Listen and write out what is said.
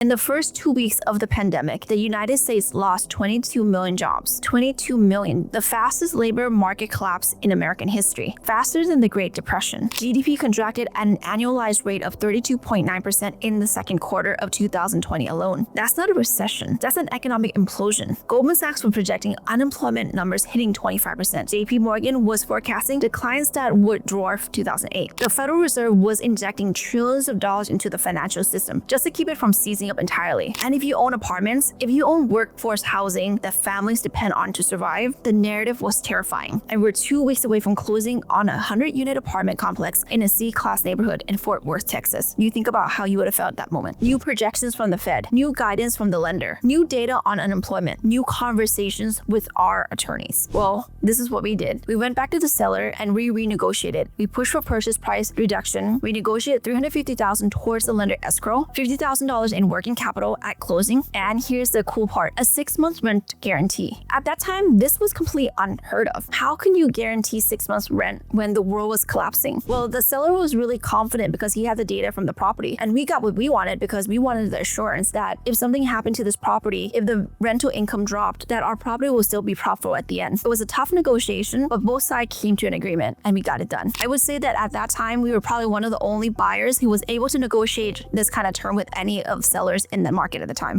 In the first 2 weeks of the pandemic, the United States lost 22 million jobs. 22 million, the fastest labor market collapse in American history, faster than the Great Depression. GDP contracted at an annualized rate of 32.9% in the second quarter of 2020 alone. That's not a recession, that's an economic implosion. Goldman Sachs was projecting unemployment numbers hitting 25%. JP Morgan was forecasting declines that would dwarf 2008. The Federal Reserve was injecting trillions of dollars into the financial system just to keep it from seizing up entirely. And if you own apartments, if you own workforce housing that families depend on to survive, the narrative was terrifying. And we're 2 weeks away from closing on a 100-unit apartment complex in a C-class neighborhood in Fort Worth, Texas. You think about how you would have felt at that moment. New projections from the Fed, new guidance from the lender, new data on unemployment, new conversations with our attorneys. Well, this is what we did. We went back to the seller and we renegotiated. We pushed for purchase price reduction. We negotiated $350,000 towards the lender escrow, $50,000 in working capital at closing, and here's the cool part, a 6-month rent guarantee. At that time, this was completely unheard of. How can you guarantee 6 months rent when the world was collapsing? Well, the seller was really confident because he had the data from the property, and we got what we wanted because we wanted the assurance that if something happened to this property, if the rental income dropped, that our property will still be profitable at the end. It was a tough negotiation, but both sides came to an agreement and we got it done. I would say that at that time, we were probably one of the only buyers who was able to negotiate this kind of term with any of sellers in the market at the time.